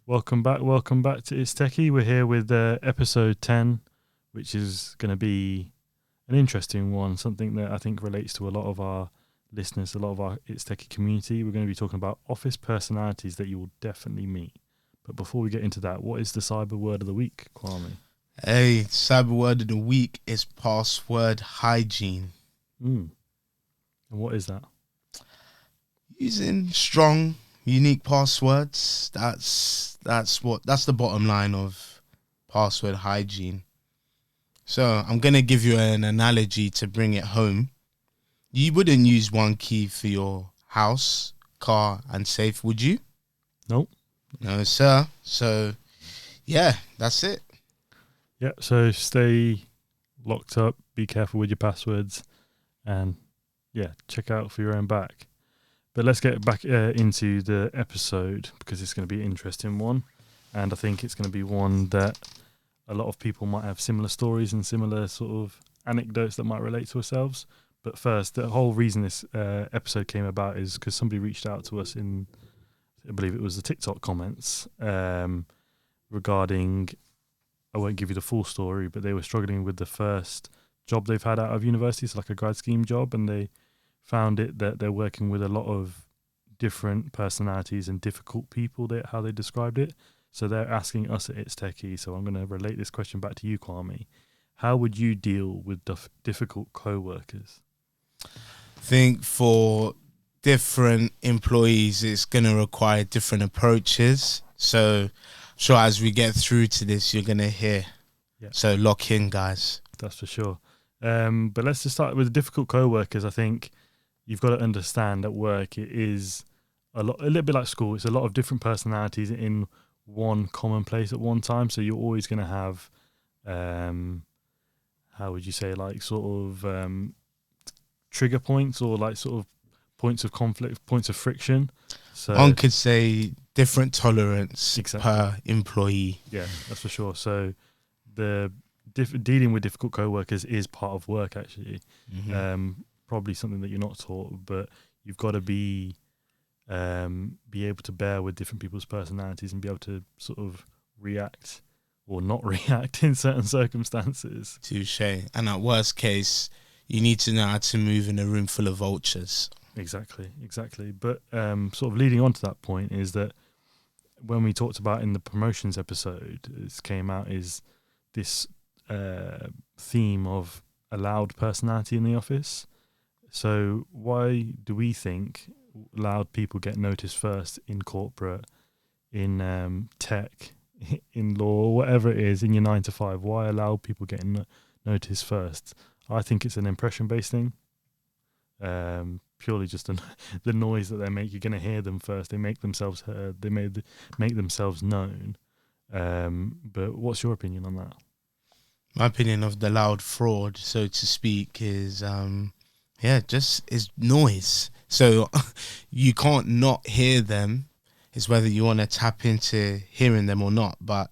Welcome back to It's Techie. We're here with episode 10, which is going to be an interesting one, something that I think relates to a lot of our listeners, a lot of our It's Techie community. We're going to be talking about office personalities that you will definitely meet. But before we get into that, what is the cyber word of the week, Kwame? Hey, cyber word of the week is password hygiene. And what is that? Using strong, unique passwords. That's the bottom line of password hygiene. So I'm gonna give you an analogy to bring it home. You wouldn't use one key for your house, car, and safe, would you? Nope. No, sir. So, yeah, that's it. Yeah, so stay locked up, be careful with your passwords, and check out for your own back. But let's get back into the episode because it's going to be an interesting one. And I think it's going to be one that a lot of people might have similar stories and similar sort of anecdotes that might relate to ourselves. But first, the whole reason this episode came about is because somebody reached out to us in, I believe it was the TikTok comments, regarding, I won't give you the full story, but they were struggling with the first job they've had out of university, so like a grad scheme job, and they found it that they're working with a lot of different personalities and difficult people, how they described it. So they're asking us at It's Techie, so I'm going to relate this question back to you, Kwame. How would you deal with difficult co-workers? I think for different employees, it's going to require different approaches. So I'm sure as we get through to this, you're going to hear. Yeah. So lock in, guys. That's for sure. But let's just start with the difficult co-workers. I think you've got to understand at work it is a little bit like school. It's a lot of different personalities in one common place at one time. So you're always going to have, how would you say, like sort of trigger points or like sort of points of conflict, points of friction. So one could say different tolerance per employee. Yeah, that's for sure. So the dealing with difficult co-workers is part of work, actually. Mm-hmm. Probably something that you're not taught, but you've got to be able to bear with different people's personalities and be able to sort of react or not react in certain circumstances. Touche. And at worst case, you need to know how to move in a room full of vultures. Exactly. But sort of leading on to that point is that when we talked about in the promotions episode, this came out is this theme of a loud personality in the office. So why do we think loud people get noticed first in corporate, in tech, in law, whatever it is, in your 9 to 5? Why are loud people getting noticed first? I think it's an impression-based thing. Purely just the noise that they make. You're going to hear them first. They make themselves heard. They make themselves known. But what's your opinion on that? My opinion of the loud fraud, so to speak, is just is noise. So you can't not hear them. It's whether you want to tap into hearing them or not. But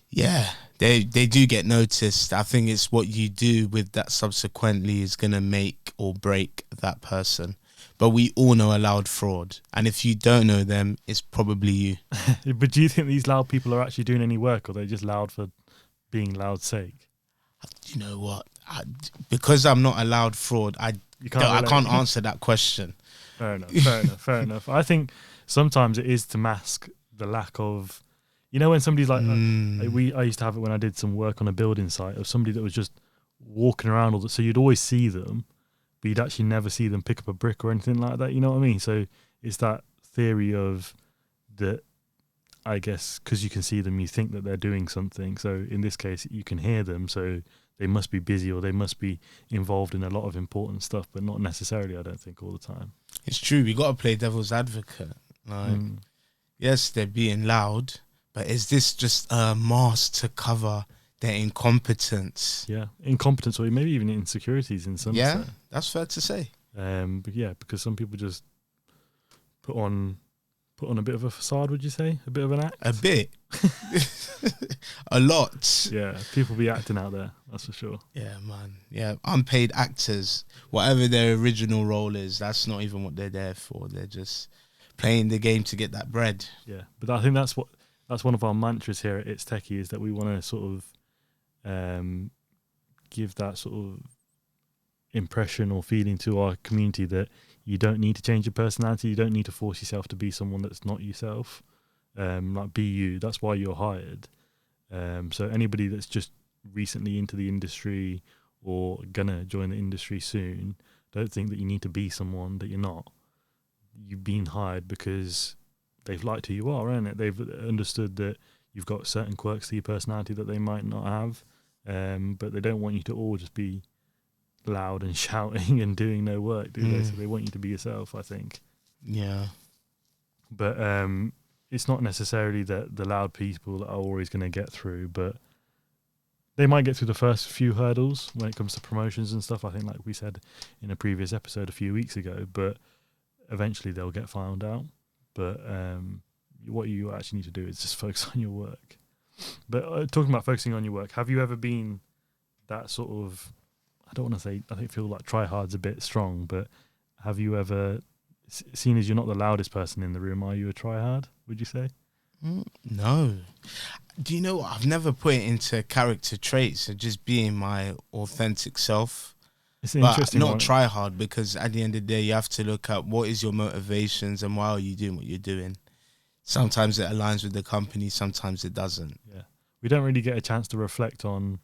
yeah, they do get noticed. I think it's what you do with that subsequently is going to make or break that person. But we all know a loud fraud. And if you don't know them, it's probably you. But do you think these loud people are actually doing any work, or they're just loud for being loud's sake? You know what? Because I'm not a loud fraud, I can't answer that question. Fair enough. I think sometimes it is to mask the lack of, when somebody's like, I used to have it when I did some work on a building site of somebody that was just walking around so you'd always see them, but you'd actually never see them pick up a brick or anything like that. You know what I mean? So it's that theory of that, I guess, because you can see them, you think that they're doing something. So in this case, you can hear them, so they must be busy or they must be involved in a lot of important stuff, but not necessarily, I don't think, all the time. It's true. We got to play devil's advocate. Yes, they're being loud, but is this just a mask to cover their incompetence? Yeah, incompetence or maybe even insecurities in some sense. Yeah, that's fair to say. But yeah, because some people just put on a bit of a facade, would you say? A bit of an act? A bit. A lot. Yeah, people be acting out there, that's for sure. Yeah, man. Yeah, unpaid actors, whatever their original role is, that's not even what they're there for. They're just playing the game to get that bread. Yeah, but I think that's that's one of our mantras here at It's Techie, is that we want to sort of give that sort of impression or feeling to our community that you don't need to change your personality. You don't need to force yourself to be someone that's not yourself. Like, be you. That's why you're hired. So anybody that's just recently into the industry or gonna join the industry soon, don't think that you need to be someone that you're not. You've been hired because they've liked who you are, isn't it? They've understood that you've got certain quirks to your personality that they might not have, but they don't want you to all just be loud and shouting and doing no work, do they? So they want you to be yourself, I think. Yeah. But it's not necessarily that the loud people are always going to get through, but they might get through the first few hurdles when it comes to promotions and stuff, I think, like we said in a previous episode a few weeks ago, but eventually they'll get found out. But what you actually need to do is just focus on your work. But talking about focusing on your work, have you ever been that sort of, I don't want to say, I feel like try hard's a bit strong, but have you ever, seen as you're not the loudest person in the room, are you a try hard, would you say? No. Do you know what? I've never put it into character traits of just being my authentic self. It's an but interesting not one. try hard, because at the end of the day, you have to look at what is your motivations and why are you doing what you're doing. Sometimes it aligns with the company, sometimes it doesn't. Yeah. We don't really get a chance to reflect on,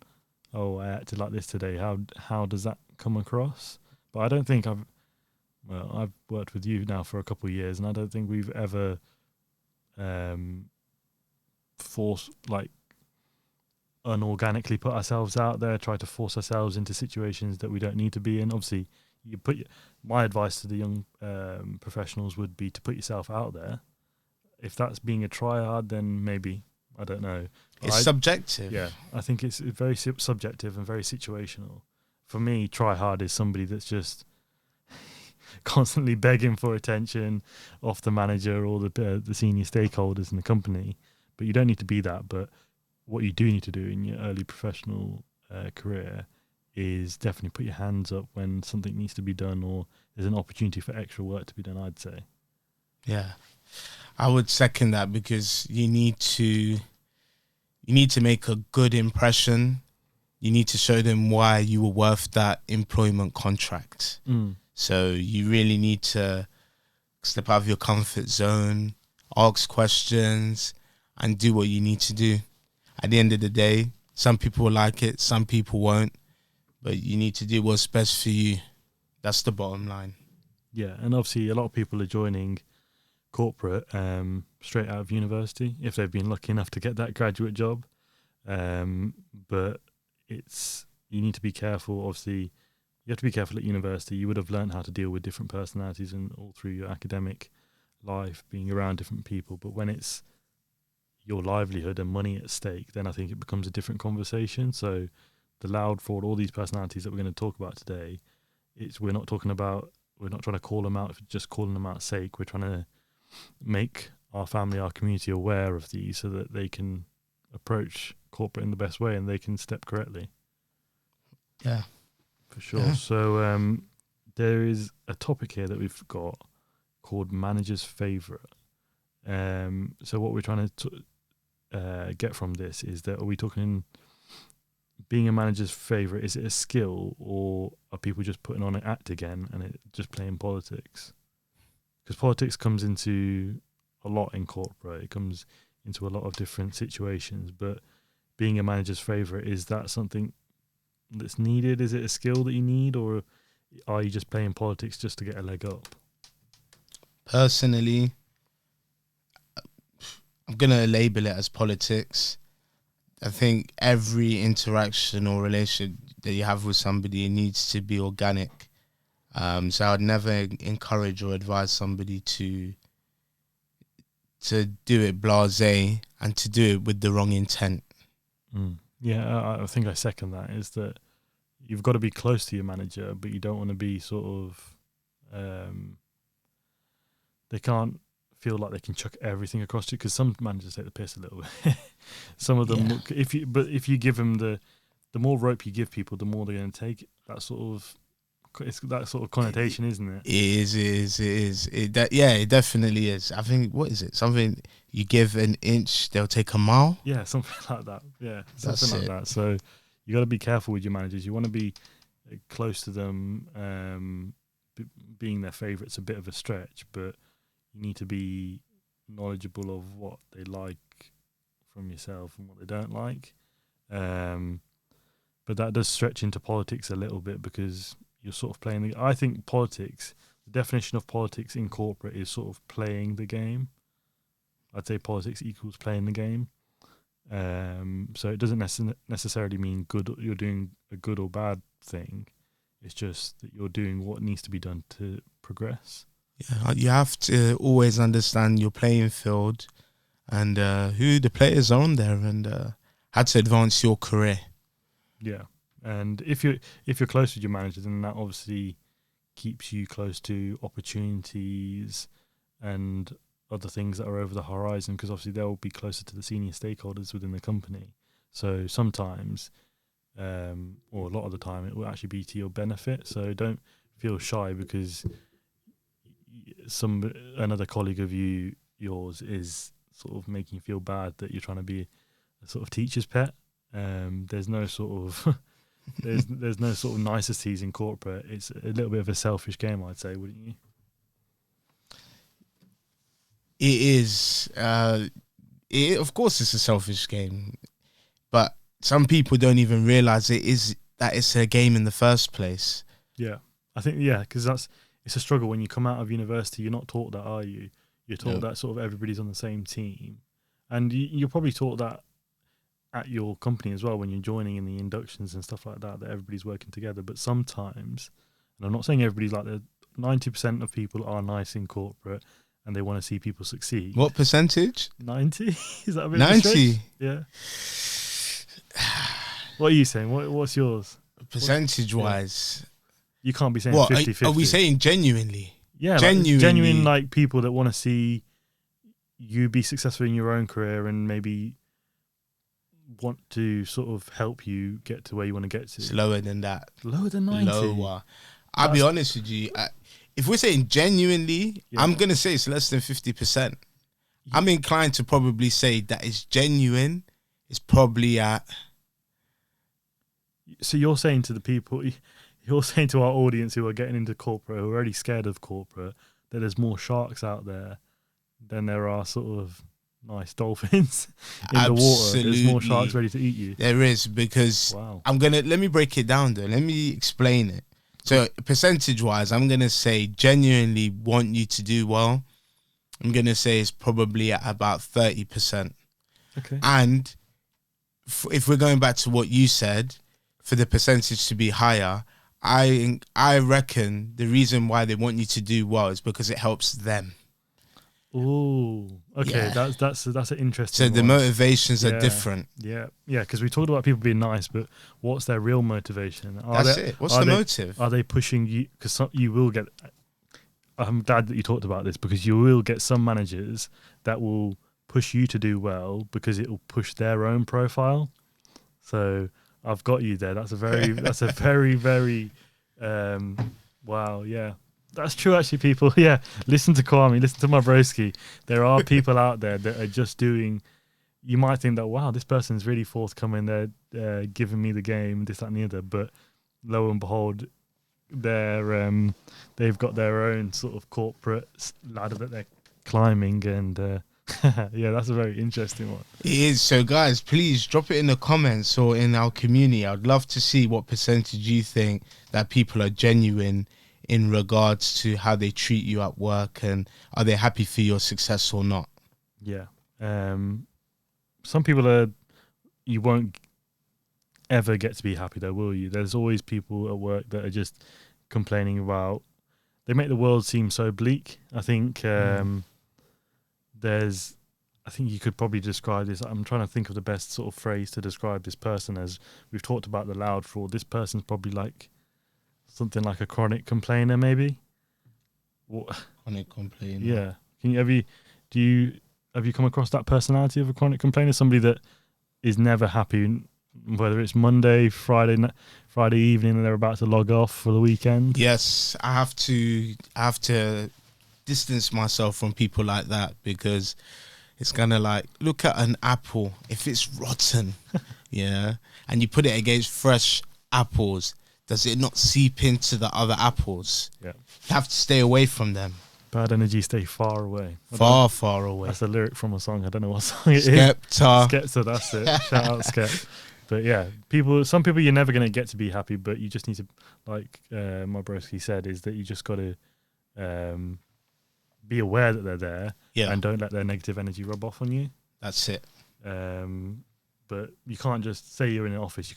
oh, I acted like this today. How does that come across? But I don't think I've worked with you now for a couple of years, and I don't think we've ever unorganically put ourselves out there, try to force ourselves into situations that we don't need to be in. Obviously, my advice to the young professionals would be to put yourself out there. If that's being a tryhard, then maybe, I don't know. It's subjective. Yeah, I think it's very subjective and very situational. For me, tryhard is somebody that's just constantly begging for attention off the manager or the senior stakeholders in the company. But you don't need to be that. But what you do need to do in your early professional career is definitely put your hands up when something needs to be done or there's an opportunity for extra work to be done, I'd say. Yeah, I would second that, because you need to make a good impression. You need to show them why you were worth that employment contract. So you really need to step out of your comfort zone, ask questions, and do what you need to do. At the end of the day, some people will like it, some people won't, but you need to do what's best for you. That's the bottom line. Yeah, and obviously a lot of people are joining corporate straight out of university if they've been lucky enough to get that graduate job. But you need to be careful. Obviously, you have to be careful at university. You would have learned how to deal with different personalities and all through your academic life, being around different people. But when it's your livelihood and money at stake, then I think it becomes a different conversation. So the loud fraud, all these personalities that we're going to talk about today, we're not trying to call them out for just calling them out sake. We're trying to make our family, our community aware of these so that they can approach corporate in the best way and they can step correctly. Yeah, for sure. Yeah. So there is a topic here that we've got called manager's favorite. So what we're trying to get from this is that, are we talking being a manager's favorite? Is it a skill, or are people just putting on an act again and just playing politics? Because politics comes into a lot in corporate. It comes into a lot of different situations. But being a manager's favorite, is that something that's needed? Is it a skill that you need, or are you just playing politics just to get a leg up? Personally, I'm going to label it as politics. I think every interaction or relationship that you have with somebody needs to be organic. So I would never encourage or advise somebody to do it blasé and to do it with the wrong intent. Yeah, I think I second that. Is that you've got to be close to your manager, but you don't want to be sort of they can't feel like they can chuck everything across you, because some managers take the piss a little bit. Some of them, if you give them the more rope you give people, the more they're going to take. That sort of it's that sort of connotation, isn't it? It is. It definitely is. I think, what is it? Something you give an inch, they'll take a mile. Yeah, something like that. Yeah, That's something like it. that. So you got to be careful with your managers. You want to be close to them. Being their favourite's a bit of a stretch, but you need to be knowledgeable of what they like from yourself and what they don't like. But that does stretch into politics a little bit, because you're sort of playing I think politics, the definition of politics in corporate is sort of playing the game. I'd say politics equals playing the game. So it doesn't necessarily mean good. You're doing a good or bad thing. It's just that you're doing what needs to be done to progress. Yeah, you have to always understand your playing field and who the players are on there, and how to advance your career. Yeah, and if you're close with your manager, then that obviously keeps you close to opportunities and other things that are over the horizon, because obviously they'll be closer to the senior stakeholders within the company. So sometimes, or a lot of the time, it will actually be to your benefit. So don't feel shy because another colleague of yours is sort of making you feel bad that you're trying to be a sort of teacher's pet. There's no sort of there's no sort of niceties in corporate. It's a little bit of a selfish game, I'd say, wouldn't you? It is. Of course, it's a selfish game, but some people don't even realize that it's a game in the first place. Yeah, I think because it's a struggle when you come out of university. You're not taught that, are you? You're taught that sort of everybody's on the same team, and you're probably taught that at your company as well when you're joining in the inductions and stuff like that everybody's working together. But sometimes, and I'm not saying everybody's like that, 90% of people are nice in corporate and they want to see people succeed. What percentage? 90? Is that a bit 90? Yeah. What are you saying? What's yours? Percentage-wise. You can't be saying what, 50-50. Are we saying genuinely? Yeah, genuine like people that want to see you be successful in your own career and maybe want to sort of help you get to where you want to get to. It's lower than that. Lower than 90? Lower. I'll be honest with you. If we're saying genuinely, I'm going to say it's less than 50%. I'm inclined to probably say that it's genuine. It's probably at... So you're saying to the people, you're saying to our audience who are getting into corporate, who are already scared of corporate, that there's more sharks out there than there are sort of nice dolphins in the water. There's more sharks ready to eat you. There is, because let me break it down though. Let me explain it. So percentage wise, I'm going to say genuinely want you to do well. I'm going to say it's probably at about 30%. Okay. And if we're going back to what you said, for the percentage to be higher, I reckon the reason why they want you to do well is because it helps them. Oh, okay. Yeah. That's an interesting. So the motivations are different. Yeah, because we talked about people being nice, but what's their real motivation? What's the motive? Are they pushing you? Because you will get. I'm glad that you talked about this, because you will get some managers that will push you to do well because it will push their own profile. So I've got you there. That's a very, very, wow, yeah. That's true, actually, people. Yeah, listen to Kwame, listen to my broski. There are people out there that are just doing, you might think that, wow, this person's really forthcoming. They're giving me the game, this, that, and the other. But lo and behold, they've got their own sort of corporate ladder that they're climbing. And yeah, that's a very interesting one. It is. So, guys, please drop it in the comments or in our community. I'd love to see what percentage you think that people are genuine in regards to how they treat you at work, and are they happy for your success or not? Yeah. Some people you won't ever get to be happy though, will you? There's always people at work that are just complaining about, they make the world seem so bleak. I think I think you could probably describe this. I'm trying to think of the best sort of phrase to describe this person. As we've talked about the loud fraud, this person's probably like something like a chronic complainer, maybe. Chronic complainer. Yeah. Have you come across that personality of a chronic complainer? Somebody that is never happy, whether it's Monday, Friday evening, and they're about to log off for the weekend. Yes, I have to distance myself from people like that, because it's kind of like, look at an apple. If it's rotten, yeah, and you put it against fresh apples, does it not seep into the other apples? Yeah. You have to stay away from them. Bad energy, stay far away. Far away. That's a lyric from a song. I don't know what song it is. Skepta, that's it. Shout out Skep. But yeah, some people you're never going to get to be happy, but you just need to, like my broski said, is that you just got to be aware that they're there, and don't let their negative energy rub off on you. That's it. But you can't just say you're in an office. You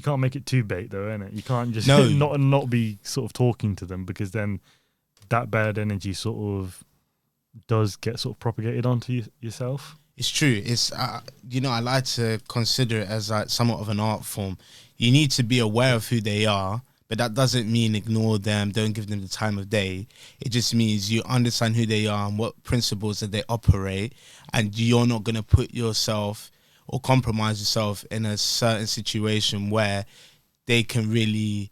can't make it too bait though, innit? You can't just not be sort of talking to them, because then that bad energy sort of does get sort of propagated onto yourself. It's true. It's I like to consider it as like somewhat of an art form. You need to be aware of who they are, but that doesn't mean ignore them, don't give them the time of day. It just means you understand who they are and what principles that they operate, and you're not going to put yourself or compromise yourself in a certain situation where they can really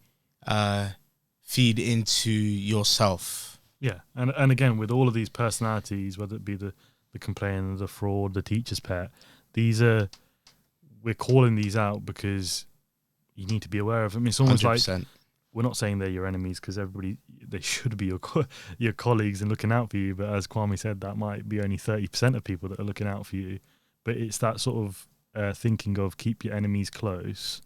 feed into yourself. Yeah, and again, with all of these personalities, whether it be the complainer, the fraud, the teacher's pet, we're calling these out because you need to be aware of them. It's almost 100%. Like, we're not saying they're your enemies, because they should be your colleagues and looking out for you. But as Kwame said, that might be only 30% of people that are looking out for you. But it's that sort of thinking of keep your enemies close.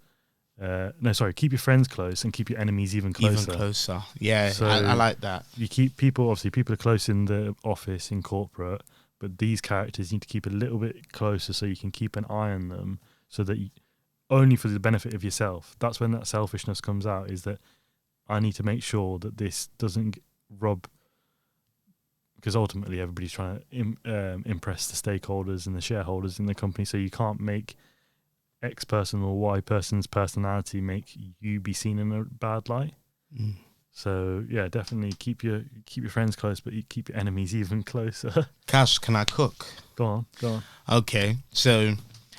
Keep your friends close and keep your enemies even closer. Even closer. Yeah, so I like that. You keep people are close in the office, in corporate, but these characters need to keep a little bit closer so you can keep an eye on them, so that only for the benefit of yourself. That's when that selfishness comes out, is that I need to make sure that this doesn't rub, because ultimately everybody's trying to impress the stakeholders and the shareholders in the company, so you can't make X person or Y person's personality make you be seen in a bad light. So yeah, definitely keep your friends close, but you keep your enemies even closer. Kash, can I cook? Go on. Okay, so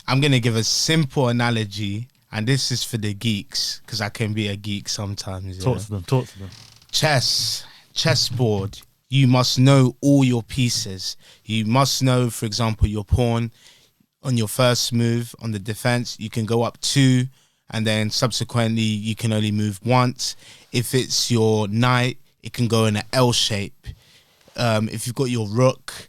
I'm gonna give a simple analogy, and this is for the geeks, because I can be a geek sometimes. Talk to them. Chessboard. You must know all your pieces. You must know, for example, your pawn. On your first move on the defense, you can go up 2, and then subsequently you can only move once. If it's your knight, it can go in an L shape. If you've got your rook,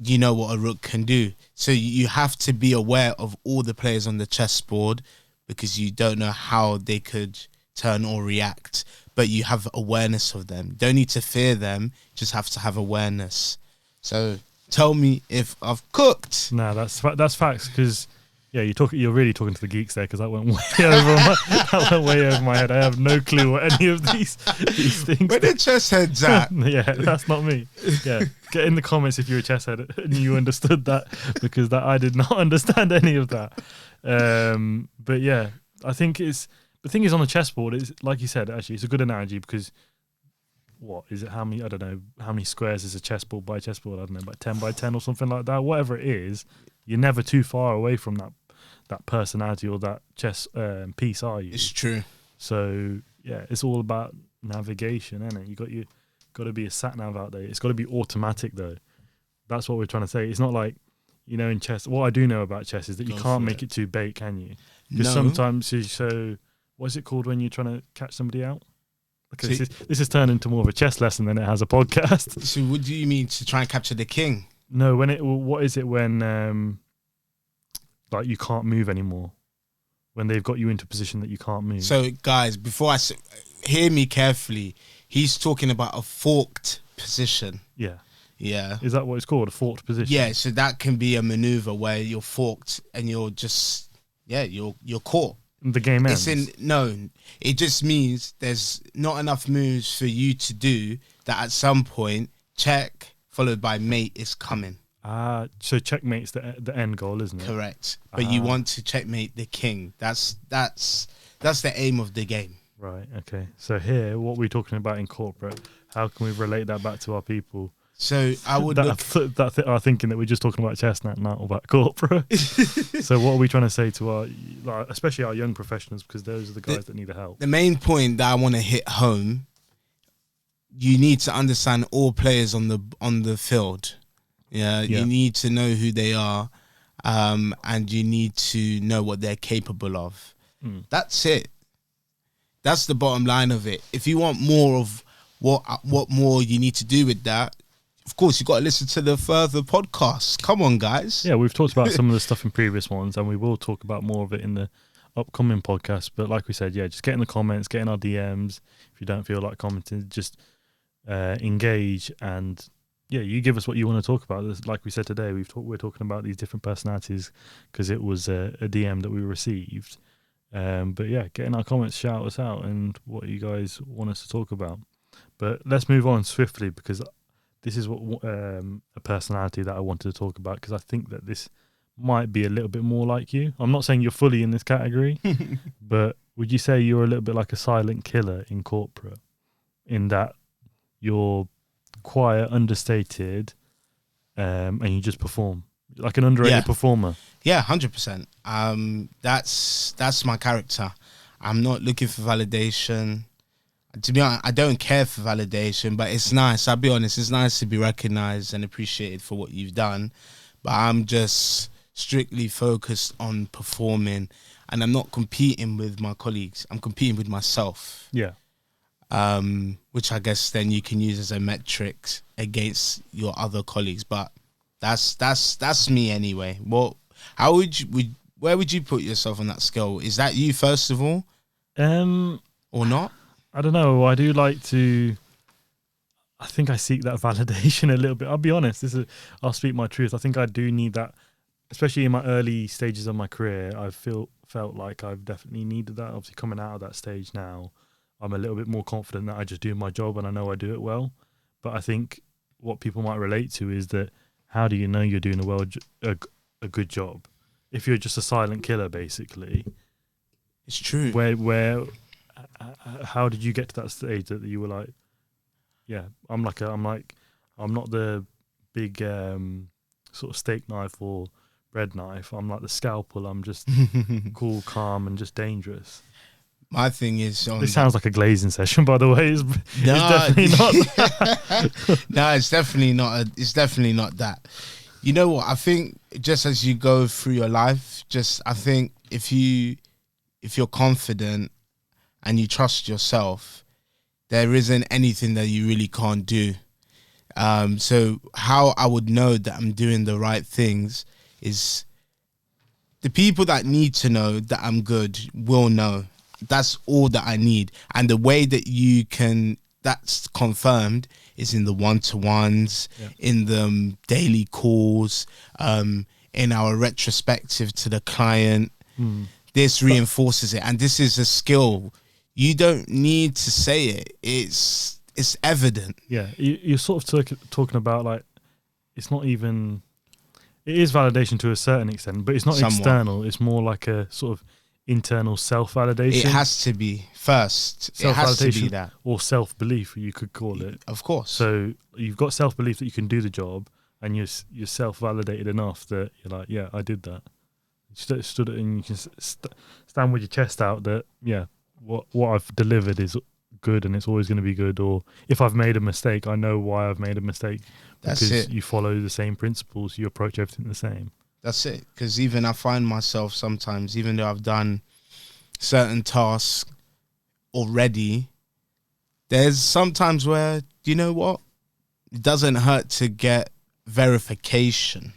you know what a rook can do. So you have to be aware of all the players on the chessboard, because you don't know how they could turn or react, but you have awareness of them. Don't need to fear them, just have to have awareness. So tell me if I've cooked. No, that's facts, because you're really talking to the geeks there, because that went way over my head. I have no clue what any of these things. Where the chess heads at? Yeah, that's not me. Yeah, get in the comments if you're a chess head and you understood that, because I did not understand any of that. But yeah, I think the thing is on the chessboard is, like you said, actually it's a good analogy, because what is it? How many squares is a chessboard by chessboard? I don't know, about 10 by 10 or something like that. Whatever it is, you're never too far away from that personality or that chess piece, are you? It's true. So yeah, it's all about navigation, isn't it? You got to be a sat nav out there. It's got to be automatic though. That's what we're trying to say. It's not like, in chess. What I do know about chess is that you can't make it too bait, can you? Because sometimes what is it called when you're trying to catch somebody out? Okay, this has turned into more of a chess lesson than it has a podcast. So what do you mean, to try and capture the king? No, what is it when like you can't move anymore? When they've got you into a position that you can't move. So guys, hear me carefully. He's talking about a forked position. Yeah. Yeah. Is that what it's called? A forked position? Yeah, so that can be a maneuver where you're forked and you're just you're caught. The game ends. It just means there's not enough moves for you to do, that at some point check followed by mate is coming. So checkmate's the end goal, isn't it? Correct. But you want to checkmate the king. That's the aim of the game. Right, okay. So here, what we're talking about in corporate, how can we relate that back to our people? So I would are thinking that we're just talking about chess now, not about corporate. So what are we trying to say to our, like, especially our young professionals, because those are the guys that need the help. The main point that I want to hit home, you need to understand all players on the field. Yeah, you need to know who they are, and you need to know what they're capable of. That's it. That's the bottom line of it. If you want more of what more you need to do with that, of course, you got to listen to the further podcasts. Come on, guys. Yeah, we've talked about some of the stuff in previous ones, and we will talk about more of it in the upcoming podcast. But like we said, just get in the comments, get in our DMs. If you don't feel like commenting, just engage, and you give us what you want to talk about. Like we said today, we're talking about these different personalities because it was a DM that we received. But get in our comments, shout us out, and what you guys want us to talk about. But let's move on swiftly, because this is what a personality that I wanted to talk about, because I think that this might be a little bit more like you. I'm not saying you're fully in this category, but would you say you're a little bit like a silent killer in corporate, in that you're quiet, understated, and you just perform like an underrated performer? Yeah, 100%. That's my character. I'm not looking for validation. To be honest, I don't care for validation, but it's nice. I'll be honest, it's nice to be recognized and appreciated for what you've done. But I'm just strictly focused on performing, and I'm not competing with my colleagues. I'm competing with myself. Yeah. Which I guess then you can use as a metric against your other colleagues. But that's me anyway. Well, where would you put yourself on that scale? Is that you first of all, or not? I don't know. I do like to. I think I seek that validation a little bit. I'll be honest. I'll speak my truth. I think I do need that, especially in my early stages of my career. I felt like I've definitely needed that. Obviously, coming out of that stage now, I'm a little bit more confident that I just do my job and I know I do it well. But I think what people might relate to is that, how do you know you're doing a good job if you're just a silent killer, basically? It's true. How did you get to that stage that you were like, I'm not the big sort of steak knife or bread knife. I'm like the scalpel. I'm just cool, calm, and just dangerous. My thing is, this sounds like a glazing session, by the way. It's definitely not that. No, it's definitely not. It's definitely not that. You know what? I think just as you go through your life, I think if you're confident and you trust yourself, there isn't anything that you really can't do. So how I would know that I'm doing the right things is the people that need to know that I'm good will know. That's all that I need. And the way that that's confirmed is in the one-to-ones, in the daily calls, in our retrospective to the client. This reinforces it. And this is a skill. You don't need to say it. It's evident. Yeah, you're sort of talking about, like, it's not even... It is validation to a certain extent, but it's not somewhat external. It's more like a sort of internal self-validation. It has to be first. It has to be that. Or self-belief, you could call it. Of course. So you've got self-belief that you can do the job, and you're self-validated enough that you're like, yeah, I did that. You stood it, and you can stand with your chest out that, what I've delivered is good and it's always going to be good. Or if I've made a mistake, I know why I've made a mistake. Because you follow the same principles, you approach everything the same. That's it. Because even I find myself sometimes, even though I've done certain tasks already, there's sometimes where, you know what? It doesn't hurt to get verification.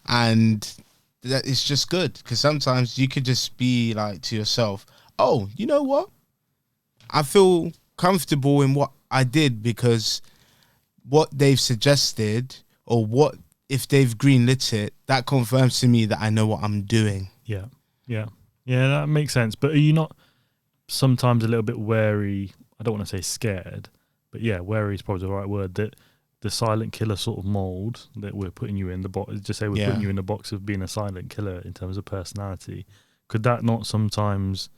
And that it's just good. Because sometimes you could just be like to yourself, oh, you know what? I feel comfortable in what I did because what they've suggested, or what if they've greenlit it, that confirms to me that I know what I'm doing. Yeah, that makes sense. But are you not sometimes a little bit wary? I don't want to say scared, but wary is probably the right word. That the silent killer sort of mold that we're putting you in the box. Just say we're putting you in the box of being a silent killer in terms of personality. Could that not sometimes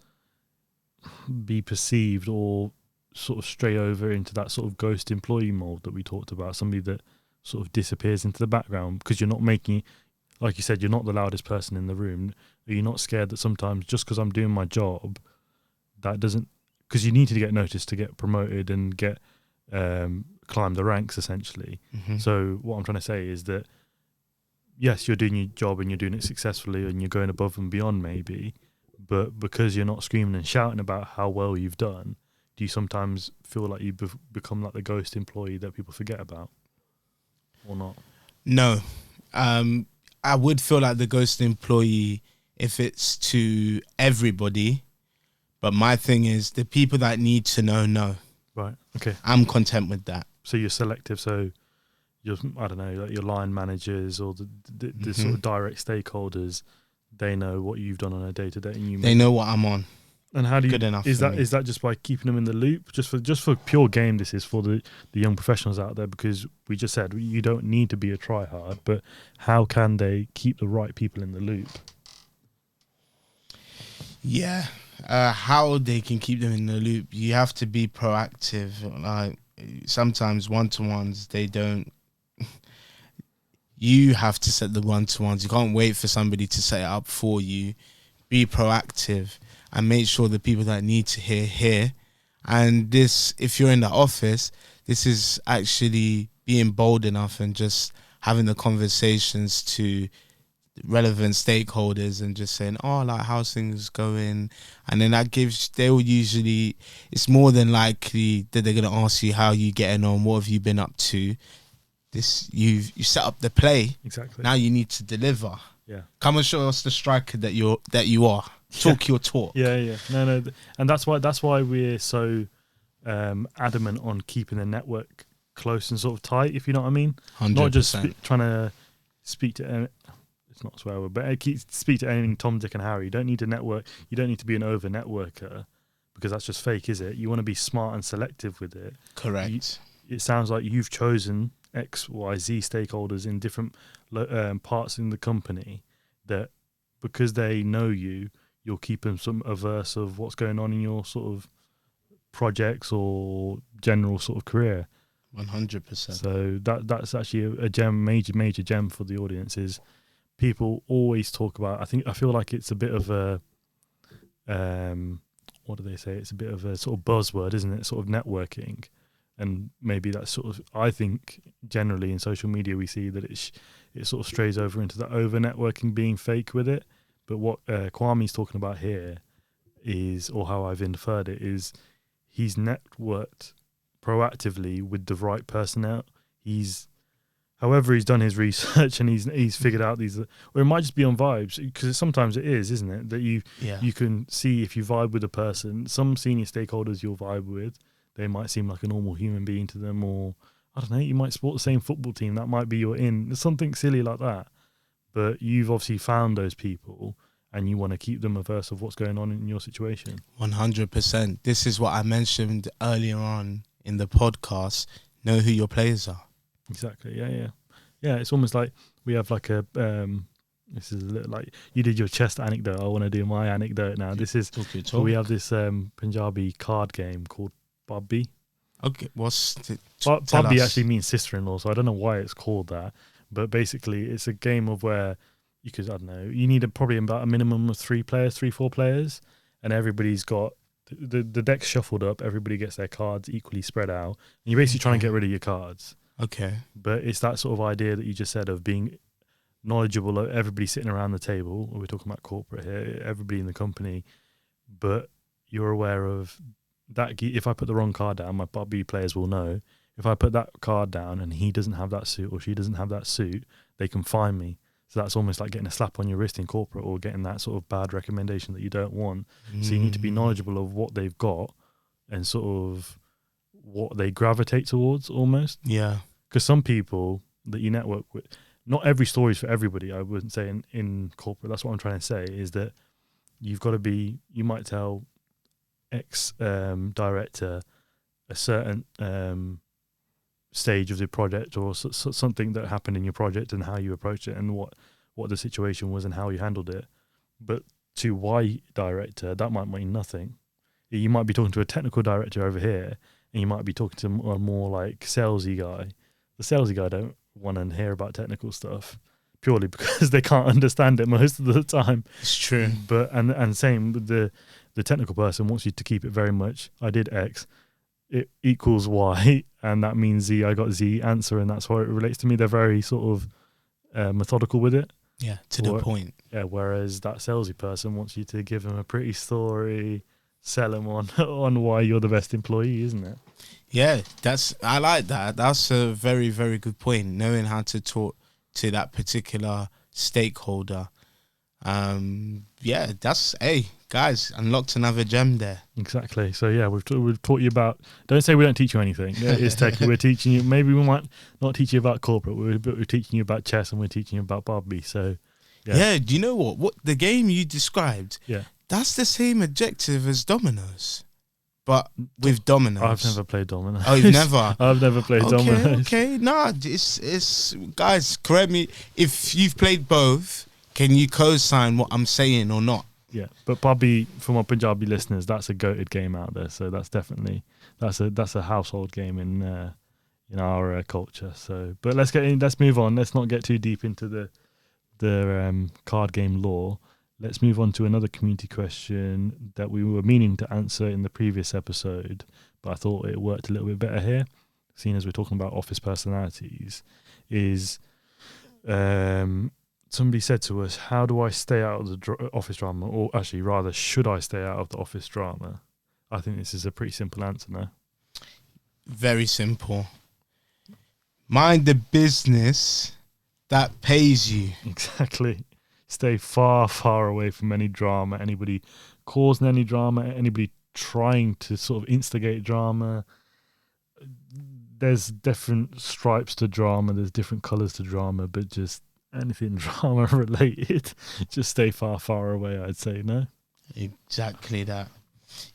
be perceived or sort of stray over into that sort of ghost employee mold that we talked about, somebody that sort of disappears into the background because you're not making, like you said, you're not the loudest person in the room. Are you not scared that sometimes just because I'm doing my job, that doesn't, because you need to get noticed to get promoted and get climb the ranks essentially. So what I'm trying to say is that yes, you're doing your job and you're doing it successfully and you're going above and beyond maybe, but because you're not screaming and shouting about how well you've done, do you sometimes feel like you become like the ghost employee that people forget about, or not? No. I would feel like the ghost employee if it's to everybody, but my thing is the people that need to know. Right. Okay. I'm content with that. So you're selective. So you're, I don't know, like your line managers or the sort of direct stakeholders, they know what you've done on a day to day, and they know what I'm on. And how do you? Good enough. Is that just by keeping them in the loop? Just for pure game. This is for the young professionals out there, because we just said you don't need to be a tryhard, but how can they keep the right people in the loop? Yeah, how they can keep them in the loop. You have to be proactive. Like sometimes one-to-ones, they don't. You have to set the one-to-ones. You can't wait for somebody to set it up for you. Be proactive and make sure the people that need to hear. And this, if you're in the office, this is actually being bold enough and just having the conversations to relevant stakeholders and just saying, oh, like, how's things going? And then that gives, they will usually, it's more than likely that they're going to ask you how you getting on, what have you been up to? This, you set up the play. Exactly. Now you need to deliver. Yeah. Come and show us the striker that you are. Talk your talk. Yeah. No. And that's why we're so adamant on keeping the network close and sort of tight, if you know what I mean. 100%. Not just trying to speak to, it's not a swear word, but speak to anything Tom, Dick and Harry. You don't need to network. You don't need to be an over networker, because that's just fake, is it? You want to be smart and selective with it. Correct. It sounds like you've chosen X, Y, Z stakeholders in different parts in the company that, because they know you, you'll keep them some averse of what's going on in your sort of projects or general sort of career. 100%. So that's actually a gem, major gem for the audience. Is people always talk about, I feel like it's a bit of a what do they say? It's a bit of a sort of buzzword, isn't it? Sort of networking. And maybe that's sort of, I think generally in social media we see that it sort of strays over into the over networking being fake with it. But what Kwame's talking about here is, or how I've inferred it, is he's networked proactively with the right personnel. However he's done his research and he's figured out these, or it might just be on vibes, because sometimes it is, isn't it? That you can see if you vibe with a person. Some senior stakeholders you'll vibe with, they might seem like a normal human being to them, or I don't know, you might support the same football team. That might be your in. There's something silly like that. But you've obviously found those people and you want to keep them averse of what's going on in your situation. 100%. This is what I mentioned earlier on in the podcast. Know who your players are. Exactly. Yeah. It's almost like we have like a this is a little like you did your chest anecdote. I want to do my anecdote now. This is talk. We have this Punjabi card game called Babbi. Okay, Babbi actually means sister-in-law, so I don't know why it's called that. But basically, it's a game of where you could, I don't know, you need probably about a minimum of 4 players, and everybody's got the deck's shuffled up. Everybody gets their cards equally spread out, and you're basically trying to get rid of your cards. Okay. But it's that sort of idea that you just said of being knowledgeable of everybody sitting around the table. We're talking about corporate here, everybody in the company, but you're aware of that. If I put the wrong card down, my Babbi players will know. If I put that card down and he doesn't have that suit or she doesn't have that suit, they can fine me. So that's almost like getting a slap on your wrist in corporate, or getting that sort of bad recommendation that you don't want. So you need to be knowledgeable of what they've got and sort of what they gravitate towards almost. Yeah. Because some people that you network with, not every story is for everybody, I wouldn't say in corporate. That's what I'm trying to say, is that you've got to be, you might tell X director a certain stage of the project, or something that happened in your project and how you approached it and what the situation was and how you handled it. But to Y director, that might mean nothing. you might be talking to a technical director over here, and you might be talking to a more like salesy guy. The salesy guy don't want to hear about technical stuff purely because they can't understand it most of the time. It's true. But and same with the technical person wants you to keep it very much. I did X, it equals Y, and that means Z. I got Z answer, and that's how it relates to me. They're very sort of methodical with it. Yeah, to the point. Yeah, whereas that salesy person wants you to give them a pretty story, sell them on on why you're the best employee, isn't it? Yeah, I like that. That's a very, very good point. Knowing how to talk to that particular stakeholder. Yeah, guys, unlocked another gem there. Exactly. So yeah, we've taught you about. Don't say we don't teach you anything. It's techie. We're teaching you. Maybe we might not teach you about corporate. But we're teaching you about chess, and we're teaching you about Barbie. So yeah. Do you know what the game you described? Yeah, that's the same objective as dominoes, but with dominoes. I've never played dominoes. Oh, you've never? I've never played dominoes. Okay, nah, it's guys. Correct me if you've played both. Can you co-sign what I'm saying or not? Yeah, but Barbie, for my Punjabi listeners, that's a goated game out there. So that's definitely that's a household game in our culture. So, but let's move on. Let's not get too deep into the card game lore. Let's move on to another community question that we were meaning to answer in the previous episode, but I thought it worked a little bit better here, seeing as we're talking about office personalities. Somebody said to us, how do I stay out of the office drama? Or actually, rather, should I stay out of the office drama? I think this is a pretty simple answer now. Very simple. Mind the business that pays you. Exactly. Stay far, far away from any drama, anybody causing any drama, anybody trying to sort of instigate drama. There's different stripes to drama, there's different colours to drama, but just anything drama related, just stay far, far away, I'd say, no? Exactly that.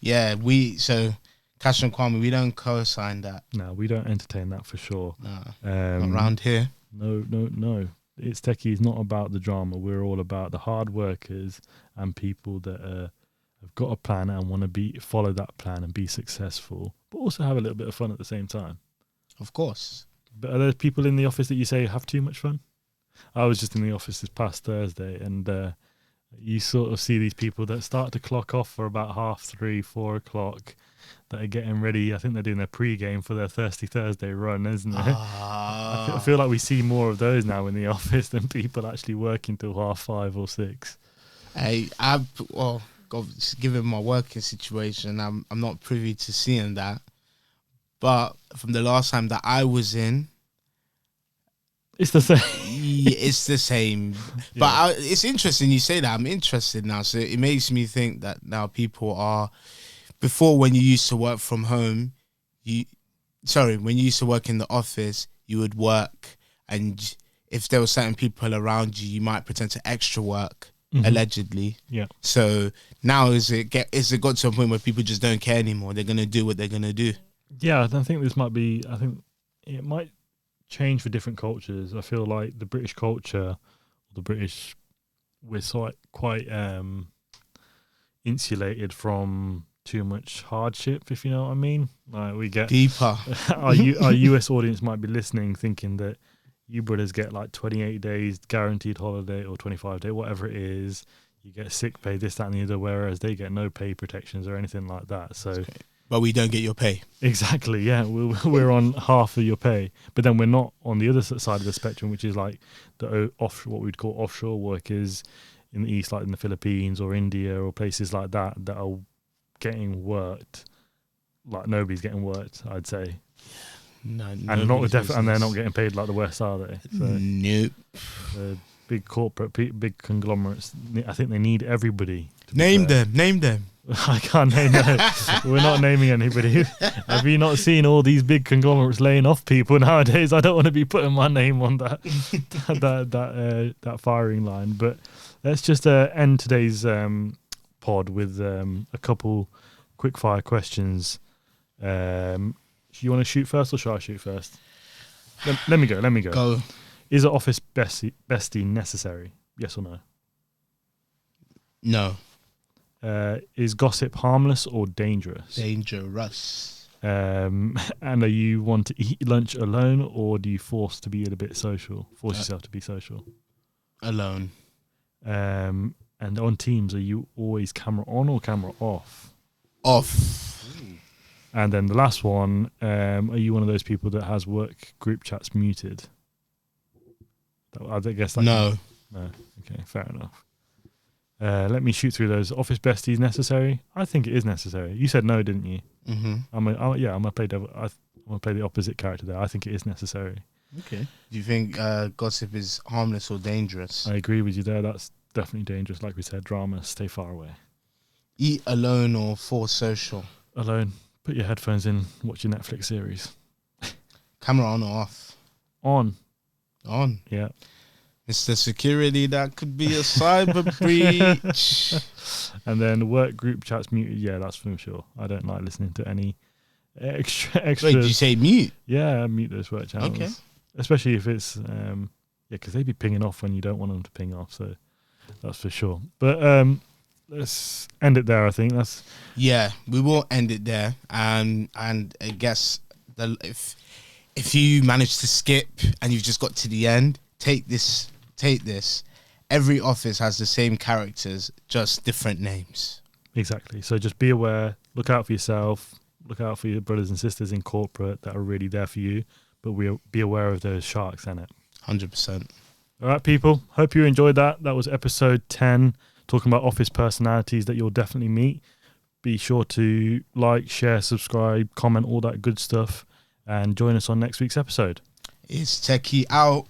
Yeah, so Kash and Kwame, we don't co-sign that. No, we don't entertain that for sure. No, around here. No. It's Techie is not about the drama. We're all about the hard workers and people that have got a plan and want to follow that plan and be successful, but also have a little bit of fun at the same time. Of course. But are there people in the office that you say have too much fun? I was just in the office this past Thursday, and you sort of see these people that start to clock off for about 3:30, 4 o'clock, that are getting ready. I think they're doing their pre-game for their Thirsty Thursday run, isn't it? I feel like we see more of those now in the office than people actually working till 5:30 or 6. Given my working situation, I'm not privy to seeing that. But from the last time that I was in, it's the same. It's the same. But it's interesting you say that. I'm interested now. So it makes me think that now people are... Before, when you used to work from home, when you used to work in the office, you would work, and if there were certain people around you, you might pretend to extra work, allegedly. Yeah. So now is it got to a point where people just don't care anymore? They're gonna do what they're gonna do. Yeah, I think I think it might change for different cultures. I feel like the British culture, we're quite insulated from too much hardship, if you know what I mean. Like, we get deeper. our US audience might be listening thinking that you brothers get like 28 days guaranteed holiday or 25 day, whatever it is. You get sick pay, this, that, and the other, whereas they get no pay protections or anything like that. So, but we don't get your pay. Exactly, yeah. We're on half of your pay, but then we're not on the other side of the spectrum, which is like the what we'd call offshore workers in the East, like in the Philippines or India or places like that are getting worked like nobody's getting worked, I'd say. No, and they're not getting paid like the West, are they? So, nope. Big corporate, big conglomerates. I think they need everybody. Name them. I can't name them. We're not naming anybody. Have you not seen all these big conglomerates laying off people nowadays? I don't want to be putting my name on that firing line. But let's just end today's pod with a couple quick fire questions. You want to shoot first or shall I shoot first? Let me go. Go. Is an office bestie necessary? Yes or no? No. Is gossip harmless or dangerous? Dangerous. And are you want to eat lunch alone, or do you force yourself to be social? Alone. And on Teams, are you always camera on or camera off? Off. And then the last one, are you one of those people that has work group chats muted? I guess that No. No. Okay, fair enough. Let me shoot through those. Office besties necessary? I think it is necessary. You said no, didn't you? Mm-hmm. I'm gonna play the opposite character there. I think it is necessary. Okay. Do you think gossip is harmless or dangerous? I agree with you there. That's definitely dangerous. Like we said, drama, stay far away. Eat alone or for social? Alone. Put your headphones in, watch your Netflix series. Camera on or off? On. On. Yeah. Mr. Security, that could be a cyber breach. And then work group chats muted. Yeah, that's for sure. I don't like listening to any extra. Wait, did you say mute? Yeah, mute those work channels. Okay. Especially if it's because they be pinging off when you don't want them to ping off. So that's for sure. But let's end it there. I think that's. Yeah, we will end it there. And I guess if you manage to skip and you've just got to the end, take this. Every office has the same characters, just different names. Exactly. So just be aware. Look out for yourself. Look out for your brothers and sisters in corporate that are really there for you. But we'll be aware of those sharks in it. 100%. All right, people. Hope you enjoyed that. That was episode 10, talking about office personalities that you'll definitely meet. Be sure to like, share, subscribe, comment, all that good stuff. And join us on next week's episode. It's Techie out.